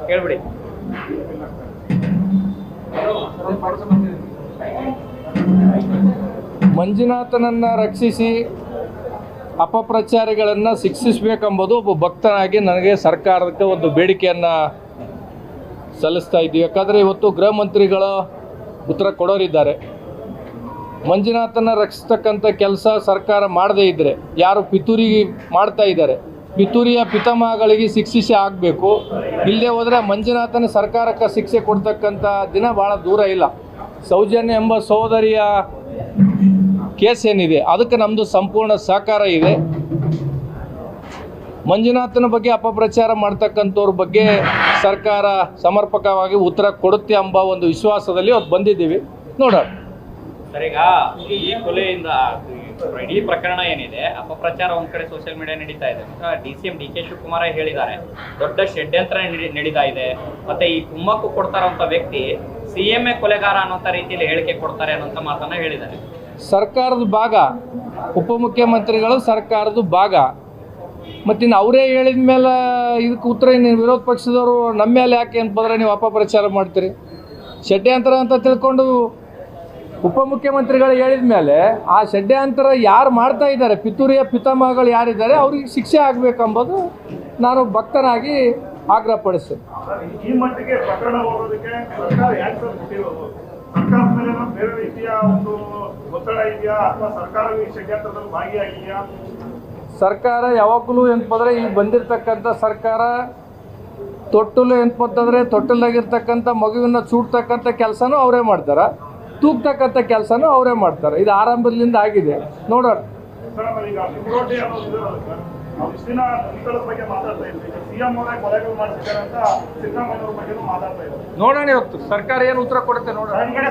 ಕೇಳ್ಬಿಡಿ. ಮಂಜುನಾಥನನ್ನು ರಕ್ಷಿಸಿ ಅಪಪ್ರಚಾರಿಗಳನ್ನು ಶಿಕ್ಷಿಸಬೇಕೆಂಬುದು ಒಬ್ಬ ಭಕ್ತನಾಗಿ ನನಗೆ ಸರ್ಕಾರಕ್ಕೆ ಒಂದು ಬೇಡಿಕೆಯನ್ನು ಸಲ್ಲಿಸ್ತಾ ಇದ್ದೀವಿ. ಯಾಕಂದರೆ ಇವತ್ತು ಗೃಹ ಮಂತ್ರಿಗಳು ಉತ್ತರ ಕೊಡೋರಿದ್ದಾರೆ. ಮಂಜುನಾಥನ ರಕ್ಷಿಸ್ತಕ್ಕಂಥ ಕೆಲಸ ಸರ್ಕಾರ ಮಾಡದೇ ಇದ್ದರೆ ಯಾರು ಪಿತೂರಿ ಮಾಡ್ತಾ ಇದ್ದಾರೆ, ಪಿತೂರಿಯ ಪಿತಾಮಹಗಳಿಗೆ ಶಿಕ್ಷೆ ಆಗಬೇಕು. ಇಲ್ಲದೆ ಹೋದರೆ ಮಂಜುನಾಥನ ಸರ್ಕಾರಕ್ಕೆ ಶಿಕ್ಷೆ ಕೊಡ್ತಕ್ಕಂಥ ದಿನ ಭಾಳ ದೂರ ಇಲ್ಲ. ಸೌಜನ್ಯ ಎಂಬ ಸಹೋದರಿಯ ಕೇಸ್ ಏನಿದೆ ಅದಕ್ಕೆ ನಮ್ಮದು ಸಂಪೂರ್ಣ ಸಹಕಾರ ಇದೆ. ಮಂಜುನಾಥನ ಬಗ್ಗೆ ಅಪಪ್ರಚಾರ ಮಾಡ್ತಕ್ಕಂಥವ್ರ ಬಗ್ಗೆ ಸರ್ಕಾರ ಸಮರ್ಪಕವಾಗಿ ಉತ್ತರ ಕೊಡುತ್ತೆ ಎಂಬ ಒಂದು ವಿಶ್ವಾಸದಲ್ಲಿ ಅವತ್ತು ಬಂದಿದ್ದೀವಿ. ನೋಡೋಣ. ಸರ್, ಈಗ ಈ ಕೊಲೆಯಿಂದ ಇಡೀ ಪ್ರಕರಣ ಏನಿದೆ, ಅಪಪ್ರಚಾರ ಒಂದ್ ಕಡೆ ಸೋಷಿಯಲ್ ಮೀಡಿಯಾ ನಡೀತಾ ಇದೆ. DCM DK ಶಿವಕುಮಾರ್ ಹೇಳಿದ್ದಾರೆ, ದೊಡ್ಡ ಷಡ್ಯಂತ್ರ ನಡೀತಾ ಇದೆ. ಮತ್ತೆ ಈ ಕುಮ್ಮಕ್ಕು ಕೊಡ್ತಾರಂತ ವ್ಯಕ್ತಿ CM ಕೊಲೆಗಾರ ಅನ್ನೋಂಥ ರೀತಿಯಲ್ಲಿ ಹೇಳಿಕೆ ಕೊಡ್ತಾರೆ ಅನ್ನೋಂಥ ಮಾತನ್ನ ಹೇಳಿದ್ದಾರೆ. ಸರ್ಕಾರದ ಭಾಗ, ಉಪಮುಖ್ಯಮಂತ್ರಿಗಳು ಸರ್ಕಾರದ ಭಾಗ. ಮತ್ತಿನ್ನು ಅವರೇ ಹೇಳಿದ ಮೇಲೆ ಇದಕ್ಕೆ ಉತ್ತರ ವಿರೋಧ ಪಕ್ಷದವರು ನಮ್ಮ ಮೇಲೆ ಯಾಕೆ ಅಂತಂದರೆ ನೀವು ಅಪಪ್ರಚಾರ ಮಾಡ್ತೀರಿ? ಷಡ್ಯಂತ್ರ ಅಂತ ತಿಳ್ಕೊಂಡು ಉಪಮುಖ್ಯಮಂತ್ರಿಗಳು ಹೇಳಿದ ಮೇಲೆ ಆ ಷಡ್ಯಂತ್ರ ಯಾರು ಮಾಡ್ತಾ ಇದ್ದಾರೆ, ಪಿತೂರಿಯ ಪಿತಾಮಹಗಳು ಯಾರಿದ್ದಾರೆ ಅವ್ರಿಗೆ ಶಿಕ್ಷೆ ಆಗಬೇಕೆಂಬುದು ನಾನು ಭಕ್ತನಾಗಿ ಆಗ್ರಹಪಡಿಸ್ತೇನೆ. ಈ ಮಟ್ಟಿಗೆ ಪ್ರಕರಣ ಹೋಗೋದಕ್ಕೆ ಸರ್ಕಾರ ಯಾಕೆ ಸರ್ಕಾರದ ಮೇಲೆ ಬೇರೆ ರೀತಿಯ ಒಂದು ಒತ್ತಡ ಇದೆಯಾ ಅಥವಾ ಸರ್ಕಾರ ಈ ಷಡ್ಯಂತ್ರದಲ್ಲಿ ಭಾಗಿಯಾಗಿದೆಯಾ? ಸರ್ಕಾರ ಯಾವಾಗಲೂ ಏನಪ್ಪಂದರೆ ಈಗ ಬಂದಿರತಕ್ಕಂಥ ಸರ್ಕಾರ ತೊಟ್ಟಲು ಏನಪ್ಪಂತಂದರೆ ತೊಟ್ಟಲಾಗಿರ್ತಕ್ಕಂಥ ಮಗುವಿನ ಚೂಡ್ತಕ್ಕಂಥ ಕೆಲಸನೂ ಅವರೇ ಮಾಡ್ತಾರೆ, ತೂಗ್ತಕ್ಕಂಥ ಕೆಲಸನೂ ಅವರೇ ಮಾಡ್ತಾರೆ. ಇದು ಆರಂಭದಿಂದ ಆಗಿದೆ. ನೋಡೋಣ. ಈಗ ಚಿಕ್ಕೋಟಿ ಅನ್ನೋದು ಇಷ್ಟು ದಿನ ದಲಿತರ ಬಗ್ಗೆ ಮಾತಾಡ್ತಾ ಇದ್ವಿ, CM ಅವರೇ ಕೊಲೆಗಳು ಮಾಡಿಸಿದ್ದಾರೆ ಅಂತ ಸಿದ್ದರಾಮಯ್ಯ ಅವ್ರ ಬಗ್ಗೆನೂ ಮಾತಾಡ್ತಾ ಇದ್ದಾರೆ. ನೋಡೋಣ ಇವತ್ತು ಸರ್ಕಾರ ಏನು ಉತ್ತರ ಕೊಡುತ್ತೆ ನೋಡೋಣ.